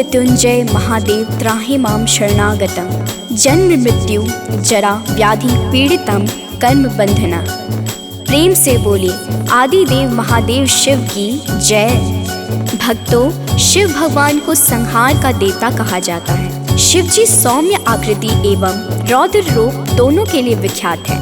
मृत्युंजय महादेव त्राहि मां शरणागतम। जन्म मृत्यु जरा व्याधि पीड़ितम कर्म बंधना। प्रेम से बोले आदिदेव महादेव शिव की जय। भक्तों, शिव भगवान को संहार का देवता कहा जाता है। शिव जी सौम्य आकृति एवं रौद्र रूप दोनों के लिए विख्यात है।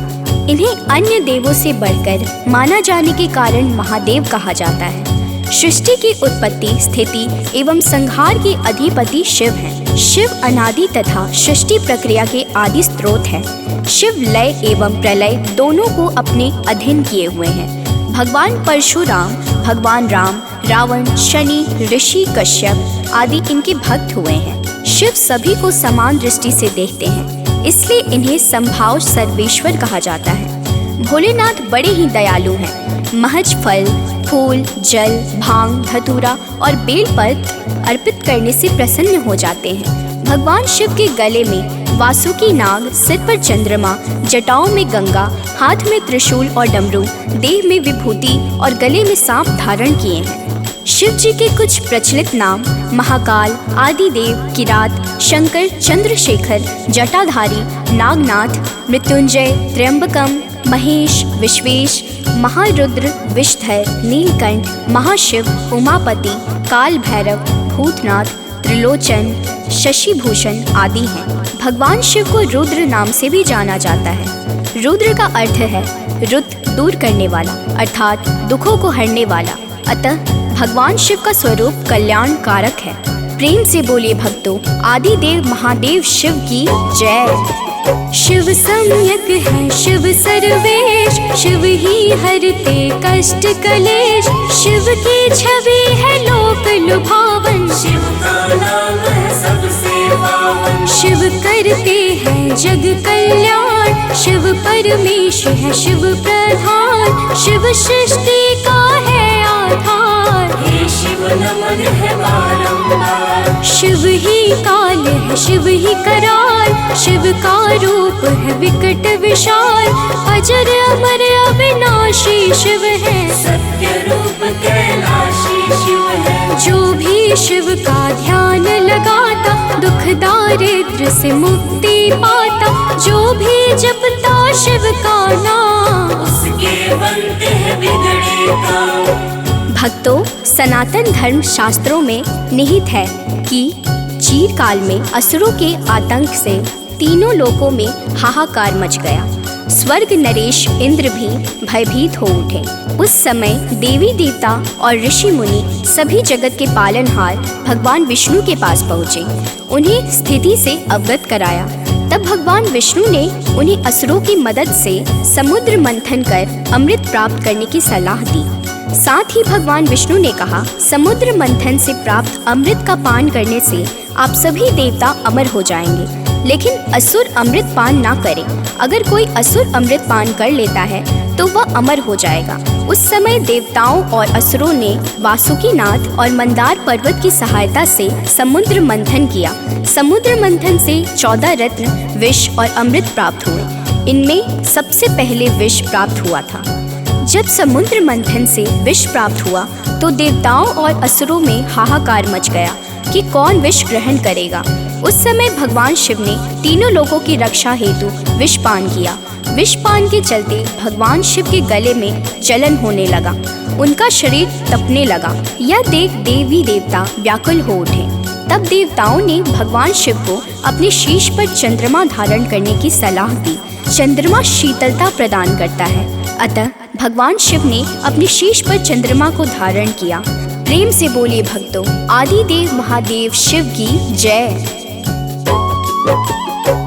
इन्हें अन्य देवों से बढ़कर माना जाने के कारण महादेव कहा जाता है। सृष्टि की उत्पत्ति, स्थिति एवं संहार के अधिपति शिव हैं। शिव अनादि तथा सृष्टि प्रक्रिया के आदि स्रोत हैं। शिव लय एवं प्रलय दोनों को अपने अधीन किए हुए हैं। भगवान परशुराम, भगवान राम, रावण, शनि, ऋषि कश्यप आदि इनके भक्त हुए हैं। शिव सभी को समान दृष्टि से देखते हैं, इसलिए इन्हें संभाव सर्वेश्वर कहा जाता है। भोलेनाथ बड़े ही दयालु हैं। महज फल, फूल, जल, भांग, धतूरा और बेलपत्र अर्पित करने से प्रसन्न हो जाते हैं। भगवान शिव के गले में वासुकी नाग, सिर पर चंद्रमा, जटाओं में गंगा, हाथ में त्रिशूल और डमरू, देह में विभूति और गले में सांप धारण किए हैं। शिव जी के कुछ प्रचलित नाम महाकाल, आदिदेव, किरात, शंकर, चंद्रशेखर, जटाधारी, नागनाथ, मृत्युंजय, त्र्यंबकम, महेश, विश्वेश, महारुद्र, विषधर, नीलकंठ, महाशिव, उमापति, काल भैरव, भूतनाथ, त्रिलोचन, शशिभूषण आदि हैं। भगवान शिव को रुद्र नाम से भी जाना जाता है। रुद्र का अर्थ है रुद्र, दूर करने वाला, अर्थात दुखों को हरने वाला। अतः भगवान शिव का स्वरूप कल्याण कारक है। प्रेम से बोलिए भक्तों, आदिदेव महादेव शिव की जय। शिव सम्यक है शिव सर्वेश, शिव ही हरते कष्ट कलेश। शिव की छवि है लोक लुभावन, शिव का नाम है सबसे पावन। शिव करते हैं जग कल्याण, शिव परमेश है शिव प्रधान। शिव सृष्टि का है आधार, हे शिव नमन है बारंबार। शिव ही काल है शिव ही कराल, शिव का रूप है विकट विशाल। अजर अमर अविनाशी शिव है, सत्य रूप कैलाशी शिव है। जो भी शिव का ध्यान लगाता, दुख दारिद्र से मुक्ति पाता। जो भी जपता शिव का नाम, उसके बनते हैं बिगड़े काम। भक्तों, सनातन धर्म शास्त्रों में निहित है कि चीरकाल में असुरों के आतंक से तीनों लोकों में हाहाकार मच गया। स्वर्ग नरेश इंद्र भी भयभीत हो उठे। उस समय देवी देवता और ऋषि मुनि सभी जगत के पालनहार भगवान विष्णु के पास पहुँचे। उन्हें स्थिति से अवगत कराया। तब भगवान विष्णु ने उन्हें असुरों की मदद से समुद्र मंथन कर अमृत प्राप्त करने की सलाह दी। साथ ही भगवान विष्णु ने कहा, समुद्र मंथन से प्राप्त अमृत का पान करने से आप सभी देवता अमर हो जाएंगे, लेकिन असुर अमृत पान ना करें। अगर कोई असुर अमृत पान कर लेता है तो वह अमर हो जाएगा। उस समय देवताओं और असुरों ने वासुकीनाथ और मंदार पर्वत की सहायता से समुद्र मंथन किया। समुद्र मंथन से 14 रत्न, विष और अमृत प्राप्त हुए। इनमें सबसे पहले विष प्राप्त हुआ था। जब समुद्र मंथन से विष प्राप्त हुआ तो देवताओं और असुरों में हाहाकार मच गया कि कौन विष ग्रहण करेगा। उस समय भगवान शिव ने तीनों लोगों की रक्षा हेतु विष पान किया। विष पान के चलते भगवान शिव के गले में जलन होने लगा, उनका शरीर तपने लगा। यह देख देवी देवता व्याकुल हो उठे। तब देवताओं ने भगवान शिव को अपने शीश पर चंद्रमा धारण करने की सलाह दी। चंद्रमा शीतलता प्रदान करता है, अतः भगवान शिव ने अपने शीश पर चंद्रमा को धारण किया। प्रेम से बोलिए भक्तों, आदिदेव महादेव शिव की जय।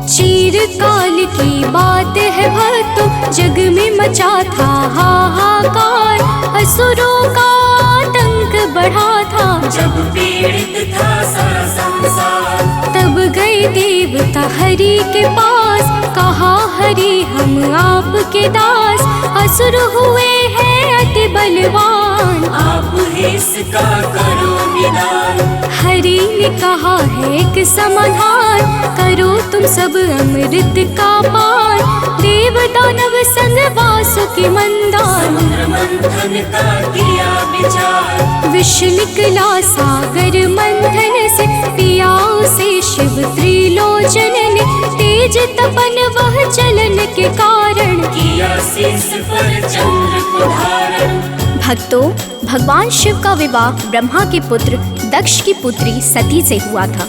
चीरकाल की बात है भक्तों, जग में मचा था हाहाकार। असुरों का आतंक बढ़ा था, जब पीड़ित था सारा संसार। तब गए देवता हरि के पास, कहा हरि हम आपके दास। असुर हुए हैं अति बलवान, आप ही इसका करो निदान। हरि ने कहा है एक समाधान, करो तुम सब अमृत का पान। देव दानव संग वासुकी मंदार। समुद्र मंथन का किया विचार, विष निकला सागर मंथन से, पिया उसे शिव त्रिलोचन ने। तेज तपन वह चलन के कारण, किया शीश पर चंद्र को धारण। भक्तों, भगवान शिव का विवाह ब्रह्मा के पुत्र दक्ष की पुत्री सती से हुआ था।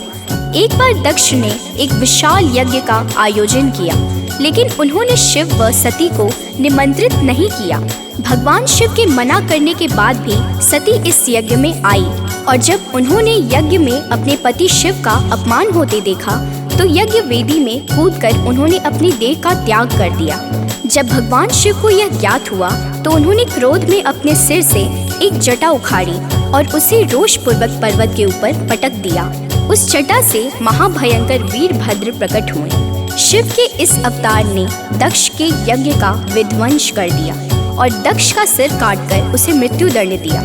एक बार दक्ष ने एक विशाल यज्ञ का आयोजन किया, लेकिन उन्होंने शिव व सती को निमंत्रित नहीं किया। भगवान शिव के मना करने के बाद भी सती इस यज्ञ में आई, और जब उन्होंने यज्ञ में अपने पति शिव का अपमान होते देखा तो यज्ञ वेदी में कूदकर उन्होंने अपनी देह का त्याग कर दिया। जब भगवान शिव को यह ज्ञात हुआ तो उन्होंने क्रोध में अपने सिर से एक जटा उखाड़ी और उसे रोषपूर्वक पर्वत के ऊपर पटक दिया। उस जटा से महाभयंकर वीरभद्र प्रकट हुए। शिव के इस अवतार ने दक्ष के यज्ञ का विध्वंस कर दिया और दक्ष का सिर काटकर उसे मृत्युदंड दिया।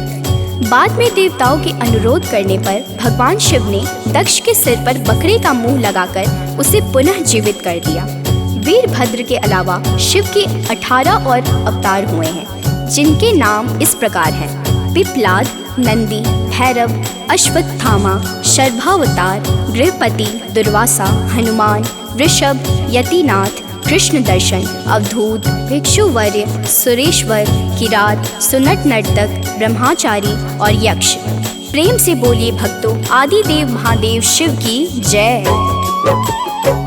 बाद में देवताओं के अनुरोध करने पर भगवान शिव ने दक्ष के सिर पर बकरे का मुंह लगाकर उसे पुनः जीवित कर दिया। वीरभद्र के अलावा शिव के 18 और अवतार हुए हैं, जिनके नाम इस प्रकार हैं: पिप्लाद, नंदी, भैरव, अश्वत्थामा, शर्भावतार, गृहपति, दुर्वासा, हनुमान, वृषभ, यतिनाथ, कृष्ण दर्शन, अवधूत, भिक्षुवर्य, सुरेश्वर, किरात, सुनट नर्तक, ब्रह्मचारी और यक्ष। प्रेम से बोलिए भक्तों, आदिदेव महादेव शिव की जय।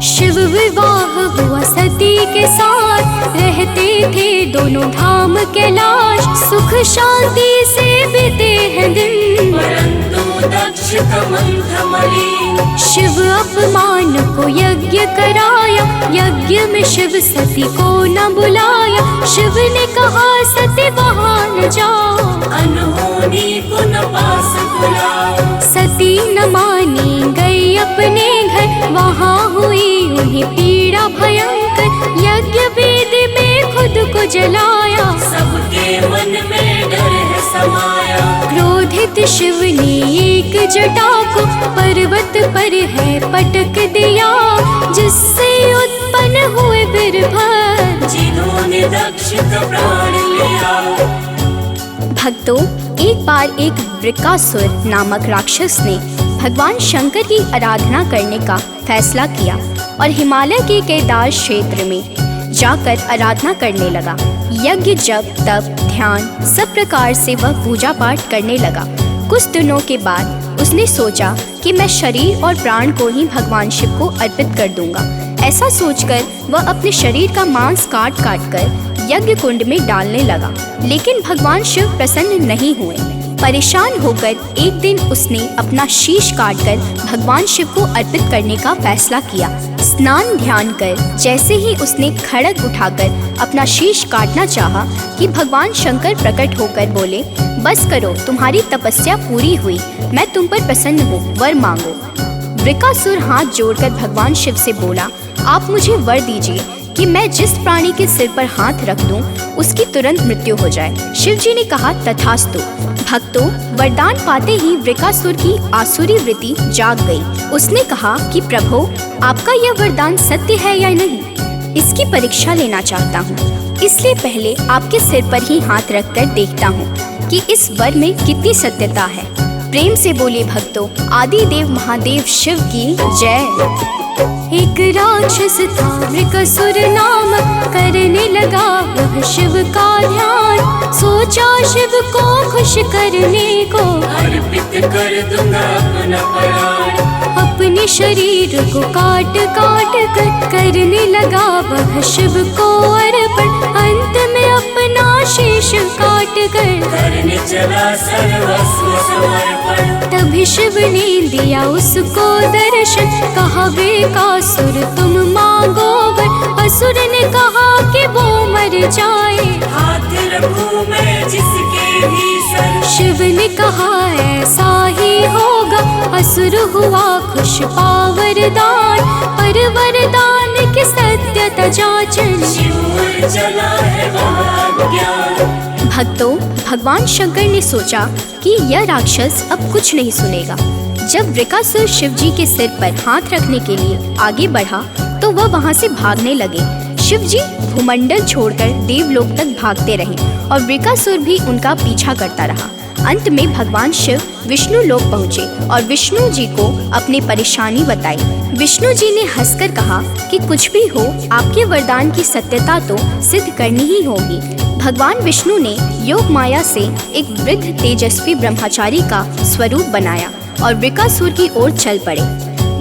शिव विवाह हुआ सती के साथ, रहते थे दोनों धाम कैलाश। सुख शांति से बीते हैं दिन, परंतु दक्ष का मन था मलिन। शिव अपमान को यज्ञ कराया, यज्ञ में शिव सती को न बुलाया। शिव ने कहा सती वहाँ न जाओ, अनहोनी को न पास बुलाओ। सती न मानी गई अपने घर, वहाँ हुई उन्हें पीड़ा भयंकर। यज्ञ वेदी में खुद को जलाया, सबके मन में डर है समाया। क्रोधित शिव ने एक जटा को पर्वत पर है पटक दिया, जिससे उत्पन्न हुए वीरभद्र, जिन्होंने दक्ष का प्राण लिया। भक्तों, एक बार एक वृकासुर नामक राक्षस ने भगवान शंकर की आराधना करने का फैसला किया और हिमालय के केदार क्षेत्र में जाकर आराधना करने लगा। यज्ञ, जप, तप, ध्यान सब प्रकार से वह पूजा पाठ करने लगा। कुछ दिनों के बाद उसने सोचा कि मैं शरीर और प्राण को ही भगवान शिव को अर्पित कर दूंगा। ऐसा सोचकर वह अपने शरीर का मांस काट काट कर यज्ञ कुंड में डालने लगा, लेकिन भगवान शिव प्रसन्न नहीं हुए। परेशान होकर एक दिन उसने अपना शीश काटकर भगवान शिव को अर्पित करने का फैसला किया। स्नान ध्यान कर जैसे ही उसने खड़ग उठाकर अपना शीश काटना चाहा कि भगवान शंकर प्रकट होकर बोले, बस करो, तुम्हारी तपस्या पूरी हुई, मैं तुम पर प्रसन्न हूँ, वर मांगो। वृकासुर हाथ जोड़कर भगवान शिव से बोला, आप मुझे वर दीजिए कि मैं जिस प्राणी के सिर पर हाथ रख दूं उसकी तुरंत मृत्यु हो जाए। शिव जी ने कहा, तथास्तु। भक्तों, वरदान पाते ही वृकासुर की आसुरी वृत्ति जाग गई। उसने कहा कि प्रभु, आपका यह वरदान सत्य है या नहीं, इसकी परीक्षा लेना चाहता हूँ, इसलिए पहले आपके सिर पर ही हाथ रखकर देखता हूँ कि इस वर में कितनी सत्यता है। प्रेम से बोलिए भक्तों, आदिदेव महादेव शिव की जय। एक राक्षस था वृकासुर नाम, करने लगा वह शिव का ध्यान। सोचा शिव को खुश करने को अर्पित कर दूंगा अपना प्राण। अपने शरीर को काट काट कर करने लगा वह शिव को अर्पण। अंत में अपना शीश काट कर करने चला सर्वस्व समर्पण। तभी शिव ने दिया उसको दर्शन, कहा वृकासुर तुम मांगो वर। असुर ने कहा कि वो मर जाए, हाथ रखूं मैं जिसके भी सर। शिव ने कहा ऐसा ही होगा। असुर हुआ खुश पा वरदान, पर वरदान की सत्यता जांचन शिव चला है महाज्ञान। भक्तों, भगवान शंकर ने सोचा कि यह राक्षस अब कुछ नहीं सुनेगा। जब वृकासुर शिव जी के सिर पर हाथ रखने के लिए आगे बढ़ा तो वह वहां से भागने लगे। शिव जी भूमंडल छोड़कर देवलोक तक भागते रहे और वृकासुर भी उनका पीछा करता रहा। अंत में भगवान शिव विष्णु लोक पहुँचे और विष्णु जी को अपनी परेशानी बताई। विष्णु जी ने हंसकर कहा कि कुछ भी हो, आपके वरदान की सत्यता तो सिद्ध करनी ही होगी। भगवान विष्णु ने योग माया से एक वृद्ध तेजस्वी ब्रह्मचारी का स्वरूप बनाया और वृकासुर की ओर चल पड़े।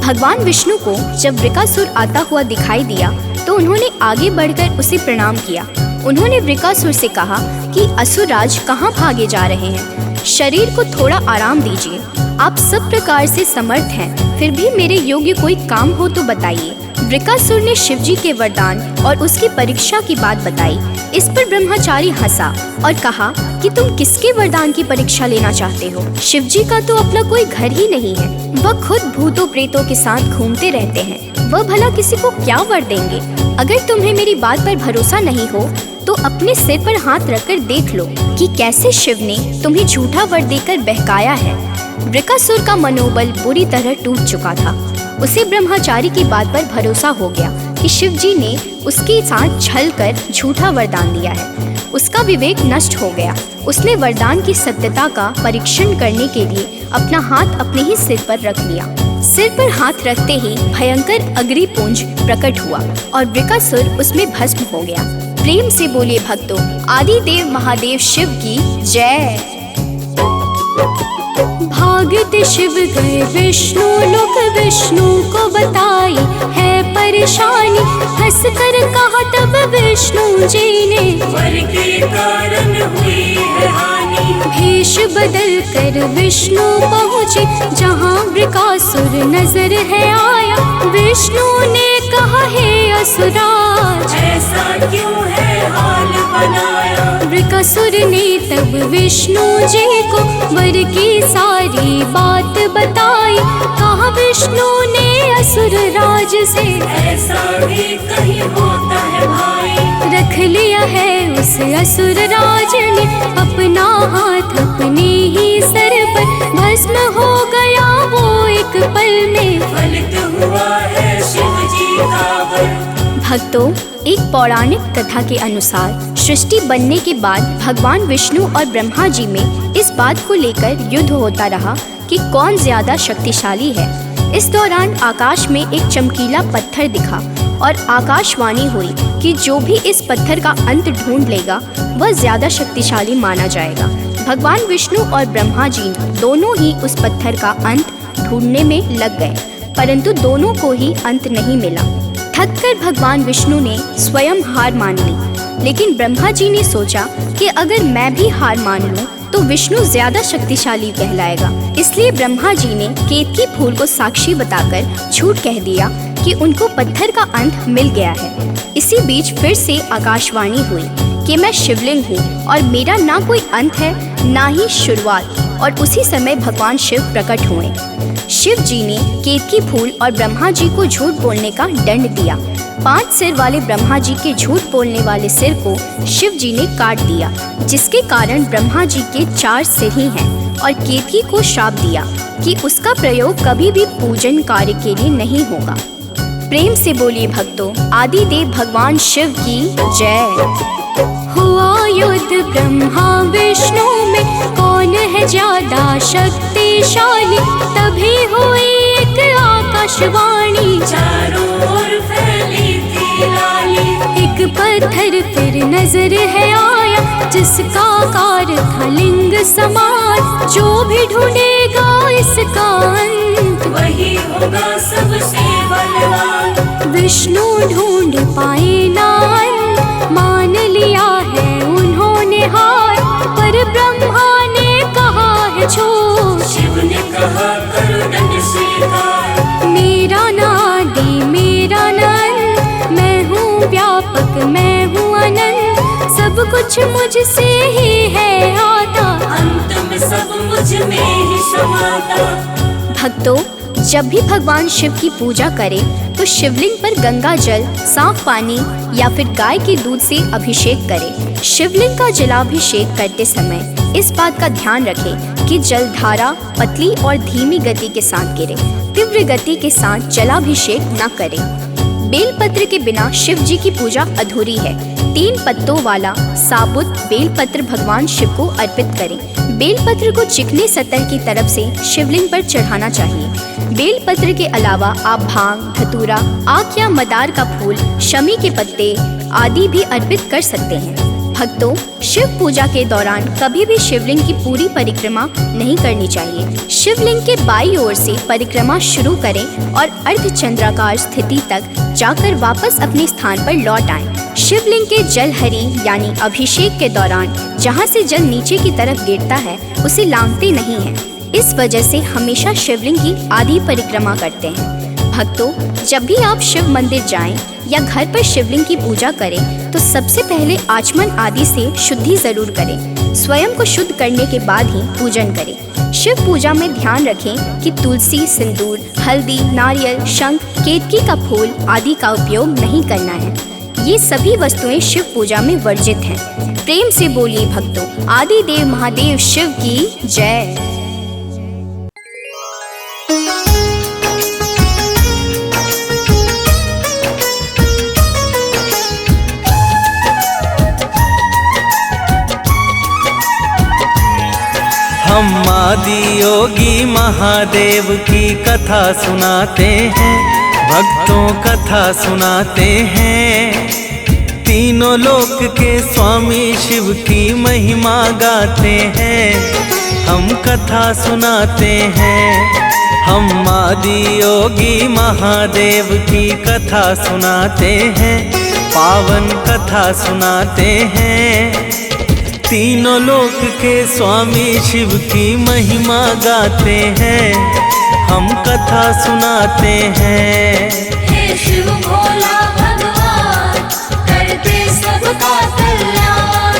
भगवान विष्णु को जब वृकासुर आता हुआ दिखाई दिया तो उन्होंने आगे बढ़कर उसे प्रणाम किया। उन्होंने वृकासुर से कहा कि असुरराज कहाँ भागे जा रहे हैं? शरीर को थोड़ा आराम दीजिए। आप सब प्रकार से समर्थ हैं, फिर भी मेरे योग्य कोई काम हो तो बताइए। वृकासुर ने शिव जी के वरदान और उसकी परीक्षा की बात बताई। इस पर ब्रह्मचारी हंसा और कहा कि तुम किसके वरदान की परीक्षा लेना चाहते हो? शिव जी का तो अपना कोई घर ही नहीं है। वह खुद भूतों प्रेतों के साथ घूमते रहते हैं। वह भला किसी को क्या वर देंगे? अगर तुम्हें मेरी बात पर भरोसा नहीं हो तो अपने सिर पर हाथ रखकर देख लो कि कैसे शिव ने तुम्हें झूठा वर देकर बहकाया है। वृकासुर का मनोबल बुरी तरह टूट चुका था। उसे ब्रह्मचारी की बात पर भरोसा हो गया कि शिव जी ने उसके साथ छल कर झूठा वरदान दिया है। उसका विवेक नष्ट हो गया। उसने वरदान की सत्यता का परीक्षण करने के लिए अपना हाथ अपने ही सिर पर रख लिया। सिर पर हाथ रखते ही भयंकर अग्निपुंज प्रकट हुआ और वृकासुर उसमें भस्म हो गया। प्रेम से बोलिए भक्तों, आदिदेव महादेव शिव की जय। भागते शिव गए विष्णु लोक, विष्णु को बताई है परेशानी। हंस कर कहा तब विष्णु जी ने, वर के कारण हुई है हानि। भेष बदल कर विष्णु पहुँचे जहाँ वृकासुर नजर है आया। विष्णु ने कहा हे असुराज, ऐसा क्यों है हाल बनाया? वृकासुर ने तब विष्णु जी को वर की सारी बात बताई। कहा विष्णु ने असुर राज से, ऐसा भी कहीं होता है भाई। रख लिया है उस असुर राज ने अपना हाथ अपने ही सर पर। भस्म हो गया वो एक पल में, फलित हुआ है शिव जी का वर। भक्तों, एक पौराणिक कथा के अनुसार सृष्टि बनने के बाद भगवान विष्णु और ब्रह्मा जी में इस बात को लेकर युद्ध होता रहा कि कौन ज्यादा शक्तिशाली है। इस दौरान आकाश में एक चमकीला पत्थर दिखा और आकाशवाणी हुई कि जो भी इस पत्थर का अंत ढूंढ लेगा वह ज्यादा शक्तिशाली माना जाएगा। भगवान विष्णु और ब्रह्मा जी दोनों ही उस पत्थर का अंत ढूंढने में लग गए, परंतु दोनों को ही अंत नहीं मिला। थककर भगवान विष्णु ने स्वयं हार मान ली, लेकिन ब्रह्मा जी ने सोचा कि अगर मैं भी हार मान लूं तो विष्णु ज्यादा शक्तिशाली कहलाएगा। इसलिए ब्रह्मा जी ने केतकी फूल को साक्षी बताकर झूठ कह दिया कि उनको पत्थर का अंत मिल गया है। इसी बीच फिर से आकाशवाणी हुई कि मैं शिवलिंग हूँ और मेरा ना कोई अंत है ना ही शुरुआत। और उसी समय भगवान शिव प्रकट हुए। शिव जी ने केतकी फूल और ब्रह्मा जी को झूठ बोलने का दंड दिया। 5 सिर वाले ब्रह्मा जी के झूठ बोलने वाले सिर को शिव जी ने काट दिया, जिसके कारण ब्रह्मा जी के 4 सिर ही हैं, और केतकी को श्राप दिया कि उसका प्रयोग कभी भी पूजन कार्य के लिए नहीं होगा। प्रेम से बोलिए भक्तों, आदिदेव भगवान शिव की जय। हुआ युद्ध ब्रह्मा विष्णु में, कौन है ज्यादा शक्तिशाली? तभी हुई एक आकाशवाणी, चारों ओर फैली थी लाली। एक पत्थर फिर नजर है आया, जिसका आकार था लिंग समान। जो भी ढूंढेगा इसका अंत, वही होगा सबसे बलवान। विष्णु ढूंढ पाए ना अंत, मान लिया है उन्होंने हार। पर ब्रह्मा ने कहा है छोड़, शिव ने कहा करो दंड स्वीकार। मेरा नादि मेरा नंद, मैं हूँ व्यापक मैं हूँ अनंत। सब कुछ मुझसे ही है आता, अंत में सब मुझ में ही समाता। भक्तों, जब भी भगवान शिव की पूजा करें तो शिवलिंग पर गंगा जल, साफ पानी या फिर गाय के दूध से अभिषेक करें। शिवलिंग का जलाभिषेक करते समय इस बात का ध्यान रखें कि जलधारा पतली और धीमी गति के साथ गिरे। तीव्र गति के साथ जलाभिषेक न करें। बेलपत्र के बिना शिव जी की पूजा अधूरी है। 3 पत्तों वाला साबुत बेलपत्र भगवान शिव को अर्पित करें। बेलपत्र को चिकने सतह की तरफ से शिवलिंग पर चढ़ाना चाहिए। बेलपत्र के अलावा आप भांग, धतूरा, आक या मदार का फूल, शमी के पत्ते आदि भी अर्पित कर सकते हैं। भक्तों, शिव पूजा के दौरान कभी भी शिवलिंग की पूरी परिक्रमा नहीं करनी चाहिए। शिवलिंग के बाईं ओर से परिक्रमा शुरू करें और अर्धचंद्राकार स्थिति तक जाकर वापस अपने स्थान पर लौट आएं। शिवलिंग के जलहरी यानी अभिषेक के दौरान जहां से जल नीचे की तरफ गिरता है उसे लांघते नहीं हैं। इस वजह से हमेशा शिवलिंग की आधी परिक्रमा करते हैं। भक्तों, जब भी आप शिव मंदिर जाएं या घर पर शिवलिंग की पूजा करें तो सबसे पहले आचमन आदि से शुद्धि जरूर करें। स्वयं को शुद्ध करने के बाद ही पूजन करें। शिव पूजा में ध्यान रखें कि तुलसी, सिंदूर, हल्दी, नारियल, शंख, केतकी का फूल आदि का उपयोग नहीं करना है। ये सभी वस्तुएं शिव पूजा में वर्जित हैं। प्रेम से बोलिए भक्तों, आदि देव महादेव शिव की जय। हम आदि योगी महादेव की कथा सुनाते हैं, भक्तों कथा सुनाते हैं। तीनों लोक के स्वामी शिव की महिमा गाते हैं, हम कथा सुनाते हैं। हम आदि योगी महादेव की कथा सुनाते हैं, पावन कथा सुनाते हैं। तीनों लोक के स्वामी शिव की महिमा गाते हैं, हम कथा सुनाते हैं। हे शिव भोला भगवान, करते सबका कल्याण।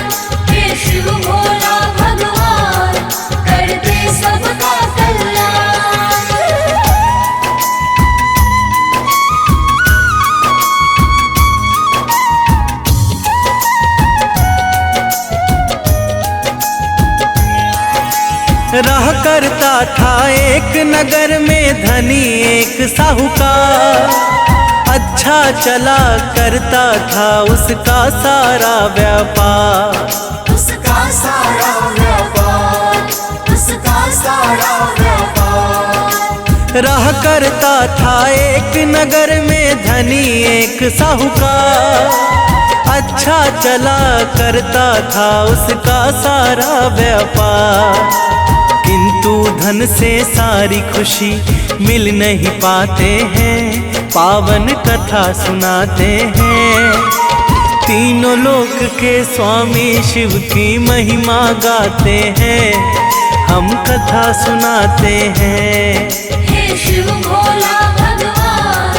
हे शिव भोला भगवान, करते सबका कल्याण। रहा करता था एक नगर में धनी एक साहूकार, अच्छा चला करता था उसका सारा व्यापार। उसका सारा व्यापार, उसका सारा व्यापार। रहा करता था एक नगर में धनी एक साहूकार, अच्छा चला करता था उसका सारा व्यापार। किंतु धन से सारी खुशी मिल नहीं पाते हैं, पावन कथा सुनाते हैं। तीनों लोक के स्वामी शिव की महिमा गाते हैं, हम कथा सुनाते हैं। हे शिव भोला भगवान,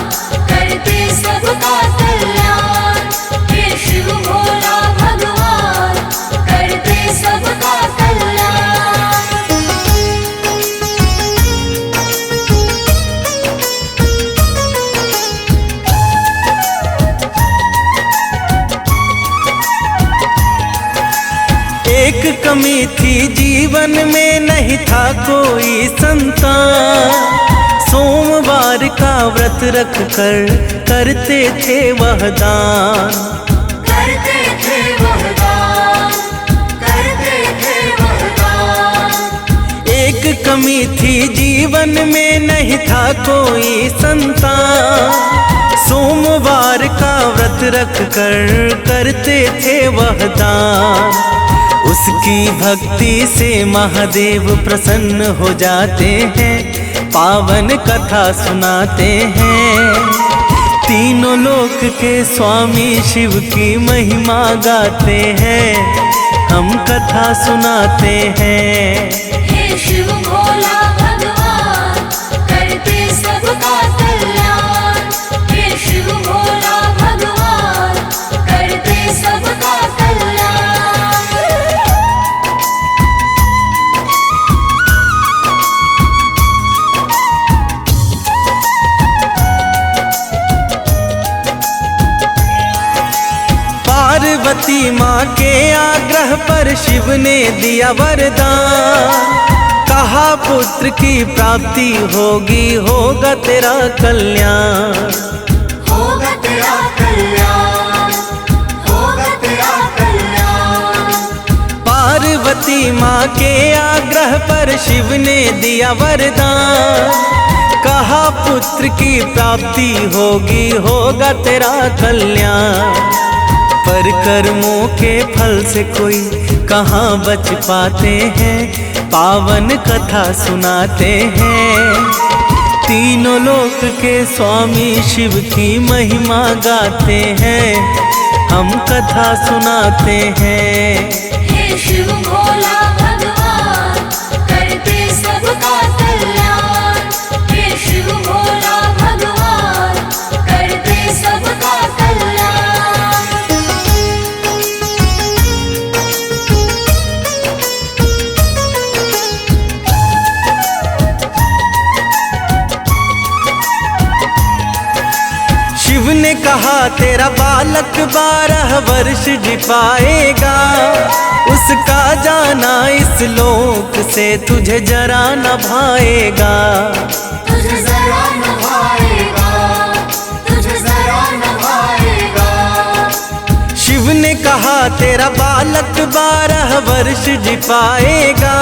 करते सबका कल्याण। हे शिव भोला भगवान, करते सबका कल्याण। एक कमी थी जीवन में, नहीं था कोई संतान। सोमवार का व्रत रख कर करते थे वह दान। करते थे वह दान, करते थे वह दान। एक कमी थी जीवन में, नहीं था कोई संतान। सोमवार का व्रत रख कर करते थे वह दान। उसकी भक्ति से महादेव प्रसन्न हो जाते हैं, पावन कथा सुनाते हैं। तीनों लोक के स्वामी शिव की महिमा गाते हैं, हम कथा सुनाते हैं। हे शिव भोला भगवान, करते सबका कल्याण। हे शिव भोला भगवान, करते सबका कल्याण। पार्वती माँ के आग्रह पर शिव ने दिया वरदान, कहा पुत्र की प्राप्ति होगी, होगा तेरा कल्याण। होगा पर शिव ने दिया वरदान, कहा पुत्र की प्राप्ति होगी, होगा तेरा कल्याण। पर कर्मों के फल से कोई कहाँ बच पाते हैं, पावन कथा सुनाते हैं। तीनों लोक के स्वामी शिव की महिमा गाते हैं, हम कथा सुनाते हैं। हे शिव भोला भगवान, करते सबका कल्याण। हे शिव भोला भगवान, करते सबका कल्याण। शिव ने कहा तेरा बालक 12 वर्ष जी पाएगा, उसका जाना इस लोक से तुझे जरा न भाएगा। तुझे जरा न भाएगा, तुझे जरा न भाएगा। शिव ने कहा तेरा बालक 12 वर्ष जी पाएगा,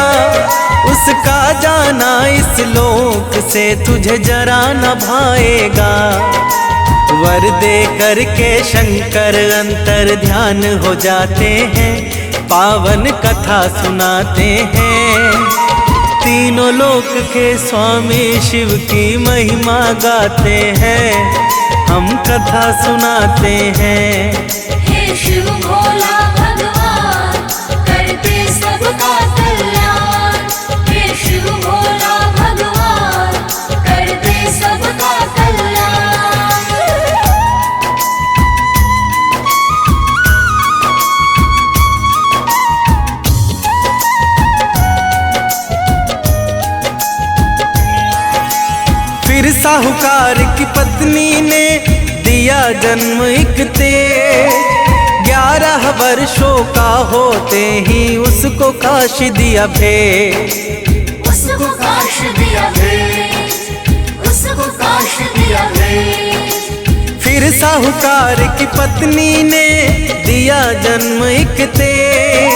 उसका जाना इस लोक से तुझे जरा न भाएगा। वर दे करके शंकर अंतर ध्यान हो जाते हैं, पावन कथा सुनाते हैं। तीनों लोक के स्वामी शिव की महिमा गाते हैं, हम कथा सुनाते हैं। हे शिव भोला भगवान, करते सबका कल्याण। हे शिव भोला भगवान, करते सबका कल्याण। फिर साहूकार की पत्नी ने दिया जन्म एक तेज, 11 वर्षों का होते ही उसको काशी दिया भेज। उसको काश दिया भेज, उसको काश दिया भेज। फिर साहूकार की पत्नी ने दिया जन्म एक तेज,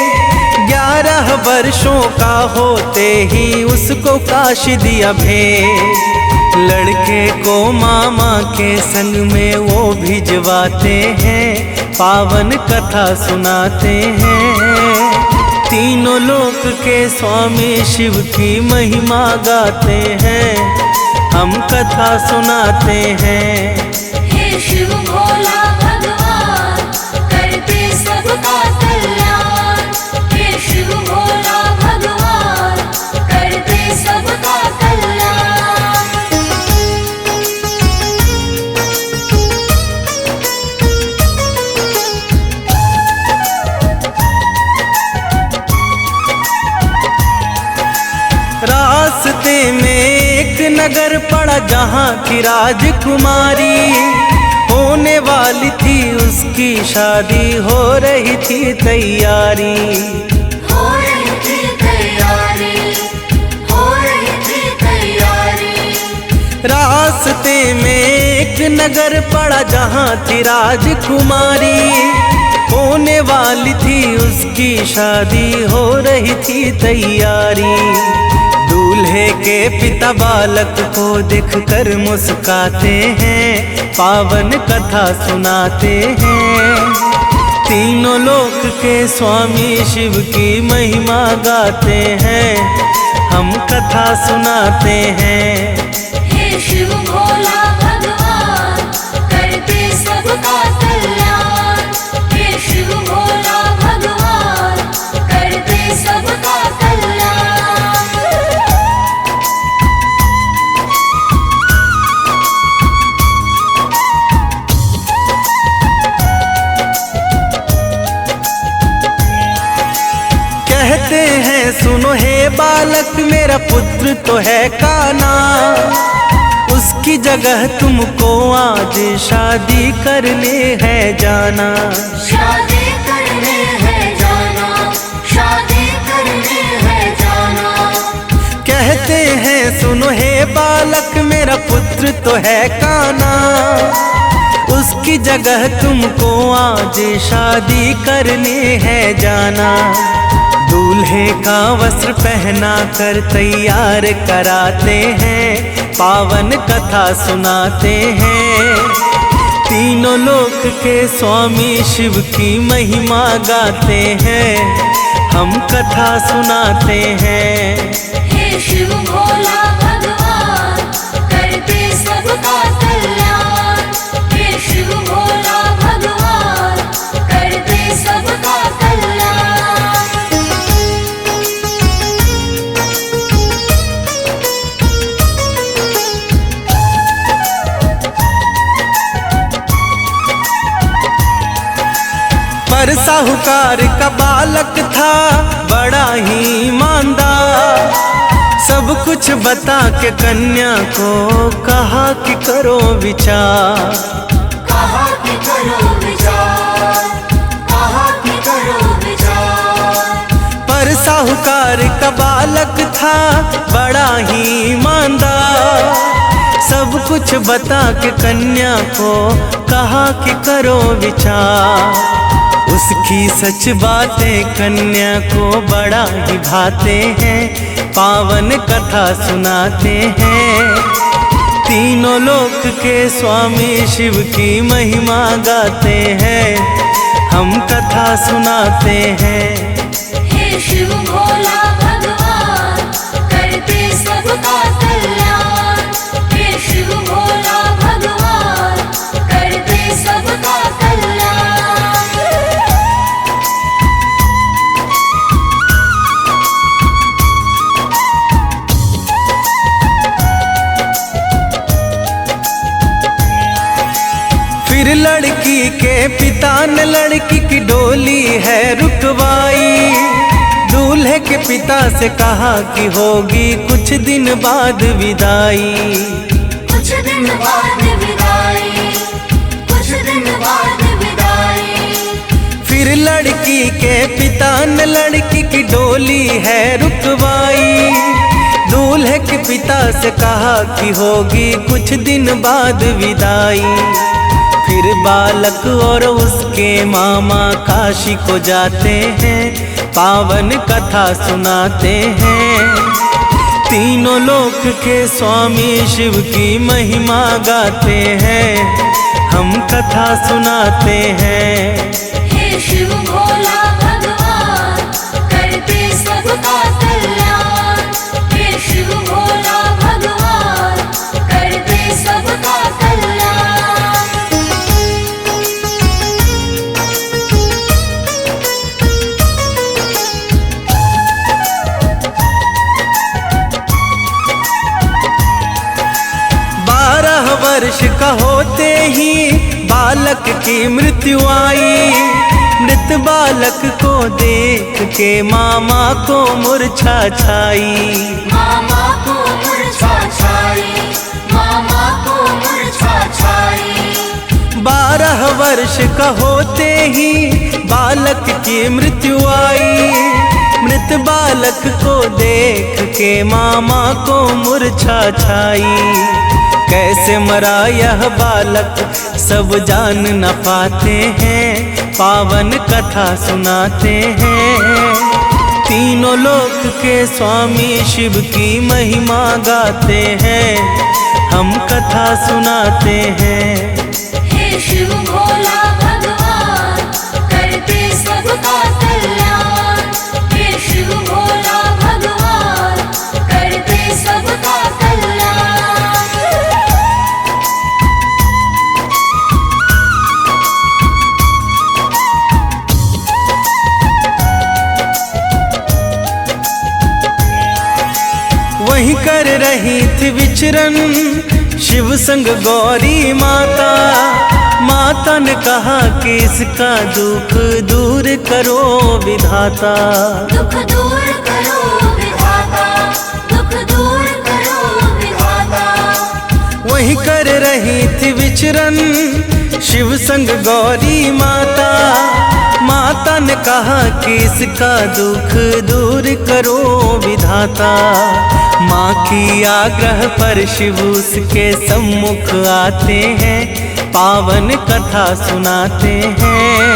11 वर्षों का होते ही उसको काशी दिया भेज। लड़के को मामा के संग में वो भिजवाते हैं, पावन कथा सुनाते हैं। तीनों लोक के स्वामी शिव की महिमा गाते हैं, हम कथा सुनाते हैं। हे शिव भोला भगवान, करते सबका कल्याण। हे शिव भोला भगवान, करते सबका कल्याण। रास्ते में एक नगर पड़ा जहाँ की राजकुमारी, होने वाली थी उसकी शादी, हो रही थी तैयारी। हो रही थी तैयारी, हो रही थी तैयारी। रास्ते में एक नगर पड़ा जहाँ थी राजकुमारी, होने वाली थी उसकी शादी, हो रही थी तैयारी। दूल्हे के पिता बालक को देखकर मुस्काते हैं, पावन कथा सुनाते हैं। तीनों लोक के स्वामी शिव की महिमा गाते हैं, हम कथा सुनाते हैं। हे शिव भोला भगवान, करते सबका कल्याण। हे शिव भोला भगवान, करते सबका कल्याण। कहते हैं सुनो हे बालक, मेरा पुत्र तो है काना, उसकी जगह तुमको आज शादी करने है जाना। शादी करने है जाना, शादी करने है जाना। कहते हैं सुनो हे बालक, मेरा पुत्र तो है काना, उसकी जगह तुमको आज शादी करने है जाना। दूल्हे का वस्त्र पहना कर तैयार कराते हैं, पावन कथा सुनाते हैं। तीनों लोक के स्वामी शिव की महिमा गाते हैं, हम कथा सुनाते हैं। हे शिव भोला भगवान, करते सबका कल्याण। हे शिव भोला भगवान, करते सबका कल्याण। पर साहूकार का बालक था बड़ा ही ईमानदार, सब कुछ बता के कन्या को कहा कि करो विचार। कहा कि करो विचार, कहा कि करो विचार। पर साहूकार का बालक था बड़ा ही ईमानदार, सब कुछ बता के कन्या को कहा कि करो विचार। उसकी सच बातें कन्या को बड़ा ही भाते हैं, पावन कथा सुनाते हैं। तीनों लोक के स्वामी शिव की महिमा गाते हैं, हम कथा सुनाते हैं। हे शिव भोला भगवान, करते सबका कल्याण। हे शिव भोला भगवान, करते सबका कल्याण। फिर लड़की के पिता ने लड़की की डोली है रुकवाई, दूल्हे के पिता से कहा कि होगी कुछ दिन बाद विदाई। कुछ दिन बाद विदाई, कुछ दिन बाद विदाई। फिर लड़की के पिता ने लड़की की डोली है रुकवाई, दूल्हे के पिता से कहा कि होगी कुछ दिन बाद विदाई। फिर बालक और उसके मामा काशी को जाते हैं, पावन कथा सुनाते हैं। तीनों लोक के स्वामी शिव की महिमा गाते हैं, हम कथा सुनाते हैं। हे शिव भोला भगवान, करते सबका कल्याण। हे शिव भोला भगवान, करते सबका कल्याण। वर्ष का होते ही बालक की मृत्यु आई, मृत बालक को देख के मामा को मूर्छा छाई। मामा को मूर्छा छाई, मामा को मूर्छा छाई। 12 वर्ष का होते ही बालक की मृत्यु आई, मृत बालक को देख के मामा को मूर्छा छाई। कैसे मरा यह बालक सब जान न पाते हैं, पावन कथा सुनाते हैं। तीनों लोक के स्वामी शिव की महिमा गाते हैं, हम कथा सुनाते हैं। हे शिव भोला भगवान, करते सबका कल्याण। हे शिव भोला भगवान, करते सबका कल्याण। वहीं कर रही थी विचरण शिव संग गौरी माता। माता ने कहा कि इसका दुख दूर करो विधाता। दुख दूर करो विधाता, दुख दूर करो विधाता। वहीं कर रही थी विचरण शिव संग गौरी माता। माता ने कहा कि इसका दुख दूर करो विधाता। माँ की आग्रह पर शिव उसके सम्मुख आते हैं, पावन कथा सुनाते हैं।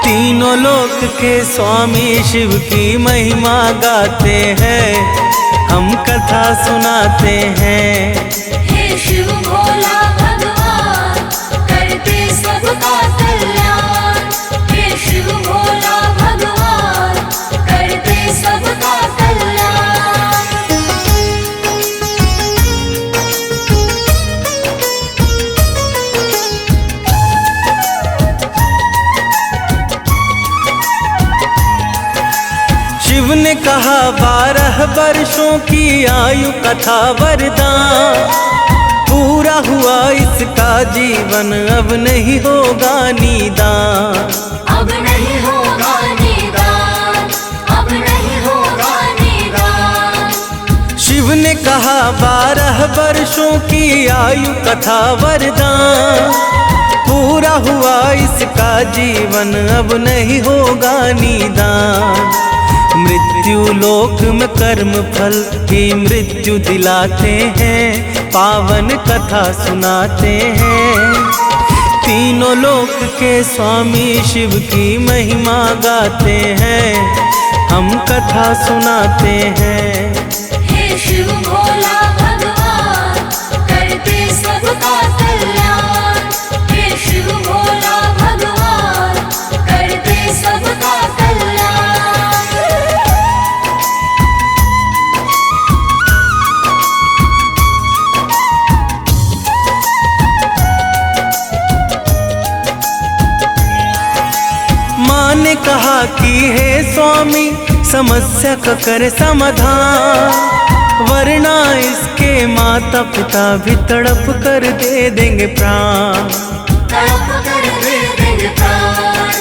तीनों लोक के स्वामी शिव की महिमा गाते हैं, हम कथा सुनाते हैं। हे शिव भोला भगवान करते सबका कल्याण। हे शिव भोला भगवान करते सबका कल्याण। शिव ने कहा 12 वर्षों की आयु कथा वरदान, पूरा हुआ इसका जीवन अब नहीं होगा निदान। अब नहीं होगा निदान, अब नहीं होगा निदान। शिव ने कहा 12 वर्षों की आयु कथा वरदान, पूरा हुआ इसका जीवन अब नहीं होगा निदान। मृत्यु लोक में कर्म फल की मृत्यु दिलाते हैं, पावन कथा सुनाते हैं। तीनों लोक के स्वामी शिव की महिमा गाते हैं, हम कथा सुनाते हैं। हे शिव भोला भगवान करते सबका कल्याण। हे शिव भोला भगवान करते सबका कल्याण। माँ ने कहा कि हे स्वामी समस्या का कर समाधान, वरना इसके माता पिता भी तड़प कर दे देंगे प्राण। तड़प कर दे देंगे प्राण,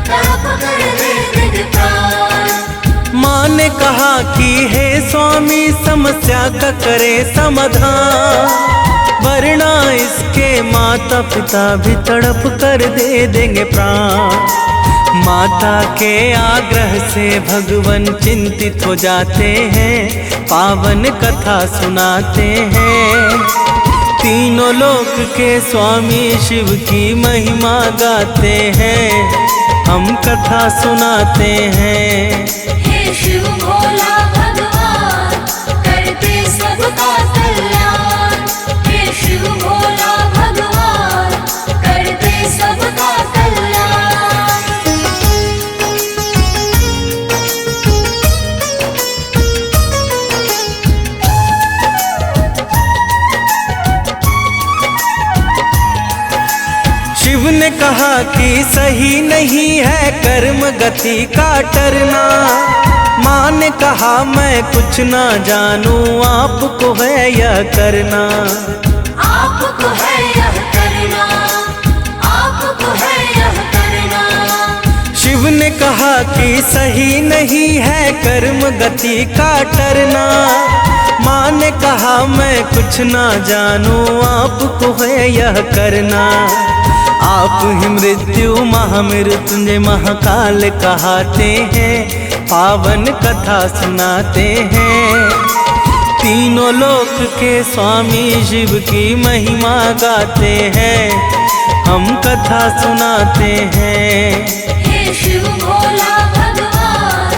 तड़प कर दे देंगे प्राण। माँ ने कहा कि हे स्वामी समस्या का करे समाधान, वरना इसके माता पिता भी तड़प कर दे देंगे प्राण। माता के आग्रह से भगवान चिंतित हो जाते हैं, पावन कथा सुनाते हैं। तीनों लोक के स्वामी शिव की महिमा गाते हैं, हम कथा सुनाते हैं। हे शिव भोला भगवान करते सबका कल्याण। हे शिव भोला भगवान करते सबका कल्याण। शिव ने कहा कि सही नहीं है कर्म गति का टरना। माँ ने कहा मैं कुछ ना जानूं, आपको है यह करना। आपको है यह करना, आपको है यह करना। शिव ने कहा कि सही नहीं है कर्म गति का टरना। माँ ने कहा मैं कुछ ना जानूं, आपको है यह करना। आप ही मृत्यु महामृत्युंजय महाकाल कहाते हैं, पावन कथा सुनाते हैं। तीनों लोक के स्वामी शिव की महिमा गाते हैं, हम कथा सुनाते हैं। हे शिव भोला भगवान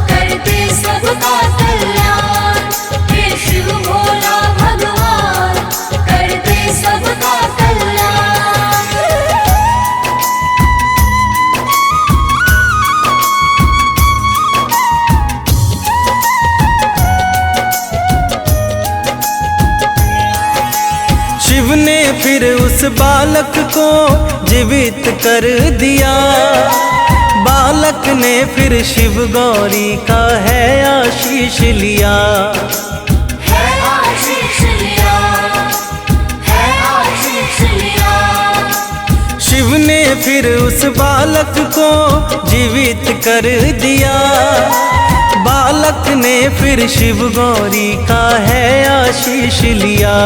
करते सबका कल्याण। हे शिव भोला भगवान करते सबका कल्याण। शिव ने फिर उस बालक को जीवित कर दिया। बालक ने फिर शिव गौरी का है आशीष लिया। है आशीष लिया, है आशीष लिया। शिव ने फिर उस बालक को जीवित कर दिया। बालक ने फिर शिव गौरी का है आशीष लिया।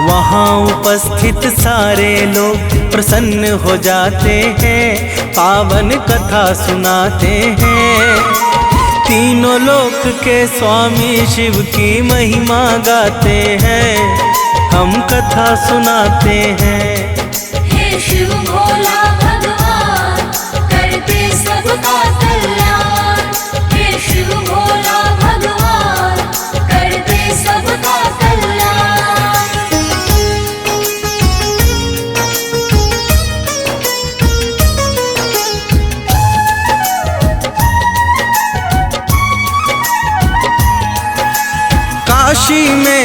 वहाँ उपस्थित सारे लोग प्रसन्न हो जाते हैं, पावन कथा सुनाते हैं। तीनों लोक के स्वामी शिव की महिमा गाते हैं, हम कथा सुनाते हैं। हे शिव भोला भगवान करते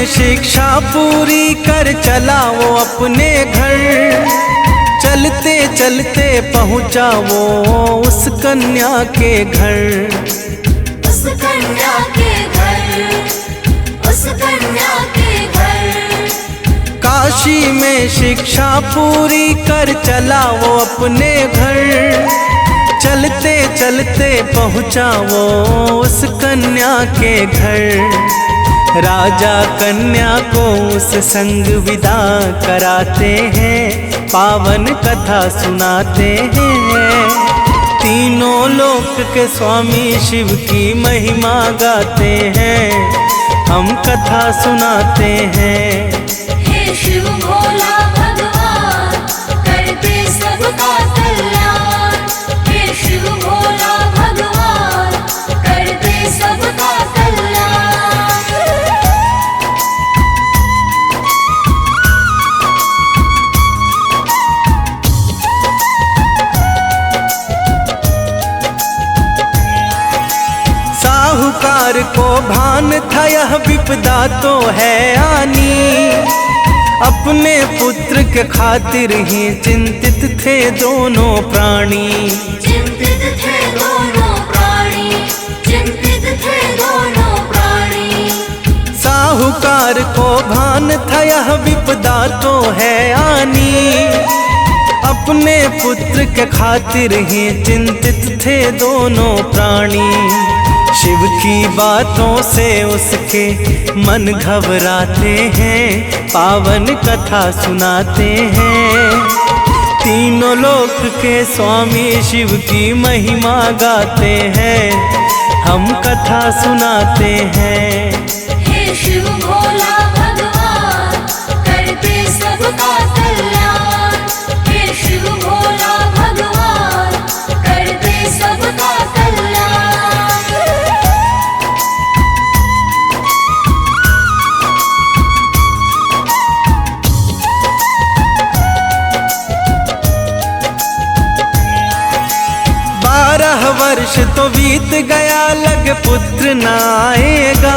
शिक्षा पूरी कर चला वो अपने घर। चलते चलते पहुँचा वो उस कन्या के घर। उस कन्या के घर, उस कन्या के घर। काशी में शिक्षा पूरी कर चला वो अपने घर। चलते चलते पहुँचा वो उस कन्या के घर। राजा कन्या को उस संग विदा कराते हैं, पावन कथा सुनाते हैं। तीनों लोक के स्वामी शिव की महिमा गाते हैं, हम कथा सुनाते हैं। हे शिव भोला भगवान, करते सबका कल्याण। हे शिव भोला भगवान, करते सबका कल्याण। साहूकार को भान था यह विपदा तो है आनी। अपने पुत्र के खातिर ही चिंतित थे दोनों प्राणी। चिंतित थे दोनों प्राणी, चिंतित थे दोनों प्राणी। साहूकार को भान था यह विपदा तो है आनी। अपने पुत्र के खातिर ही चिंतित थे दोनों प्राणी। शिव की बातों से उसके मन घबराते हैं, पावन कथा सुनाते हैं। तीनों लोक के स्वामी शिव की महिमा गाते हैं, हम कथा सुनाते हैं। हे शिव भोला भगवान, करते सबका कल्याण। हे शिव भोला भगवान, करते सबका कल्याण। वर्ष तो बीत गया, लग पुत्र न आएगा।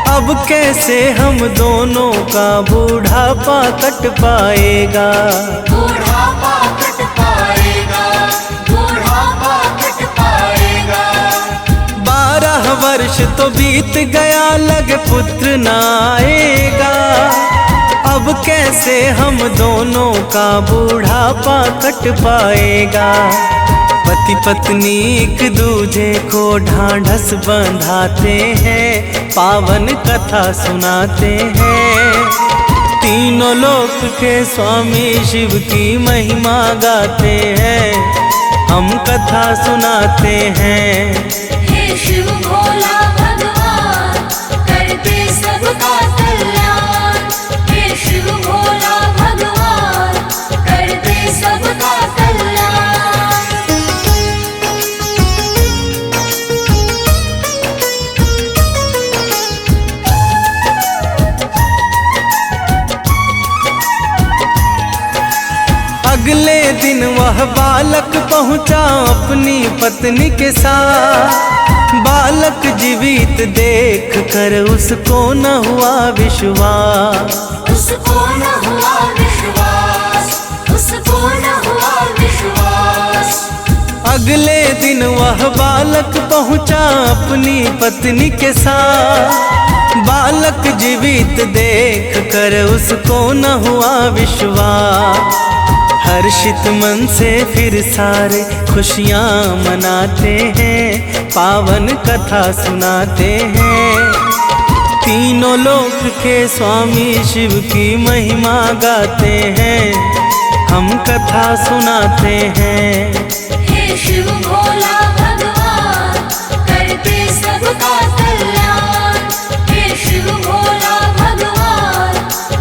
अब कैसे हम दोनों का बूढ़ापा कट पाएगा। बूढ़ापा कट पाएगा, बूढ़ापा कट पाएगा। 12 वर्ष तो बीत गया, लग पुत्र न आएगा। अब कैसे हम दोनों का बूढ़ापा कट पाएगा। पति पत्नी एक दूजे को ढांढस बंधाते हैं, पावन कथा सुनाते हैं। तीनों लोक के स्वामी शिव की महिमा गाते हैं, हम कथा सुनाते हैं। हे शिव भोला भगवान, करते सबका कल्याण। हे शिव भोला भगवान, करते सबका कल्याण। अगले दिन वह बालक पहुंचा अपनी पत्नी के साथ। बालक जीवित देख कर उसको न हुआ विश्वास। उसको न हुआ विश्वास, उसको न हुआ विश्वास। अगले दिन वह बालक पहुंचा अपनी पत्नी के साथ। बालक जीवित देख कर उसको न हुआ विश्वास। हर्षित मन से फिर सारे खुशियाँ मनाते हैं, पावन कथा सुनाते हैं। तीनों लोक के स्वामी शिव की महिमा गाते हैं, हम कथा सुनाते हैं। हे शिव भोला भगवान, करते सबका कल्याण। हे शिव भोला भगवान,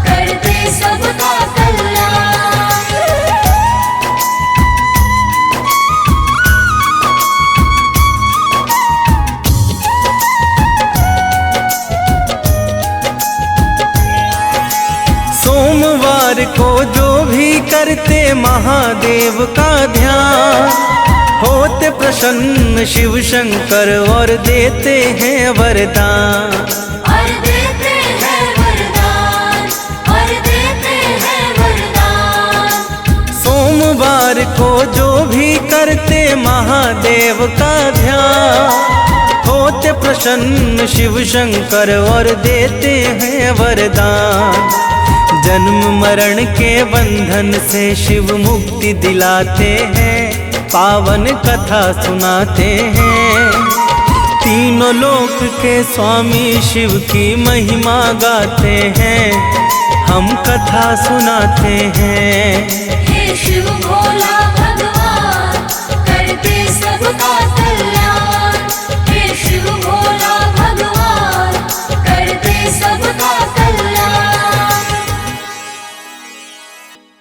करते सबका कल्याण। सोमवार को जो भी करते महादेव का ध्यान, होते प्रसन्न शिव शंकर और देते हैं वरदान। और देते हैं को जो भी करते महादेव का ध्यान, होते प्रसन्न शिव शंकर और देते हैं वरदान। जन्म मरण के बंधन से शिव मुक्ति दिलाते हैं, पावन कथा सुनाते हैं। तीनों लोक के स्वामी शिव की महिमा गाते हैं, हम कथा सुनाते हैं।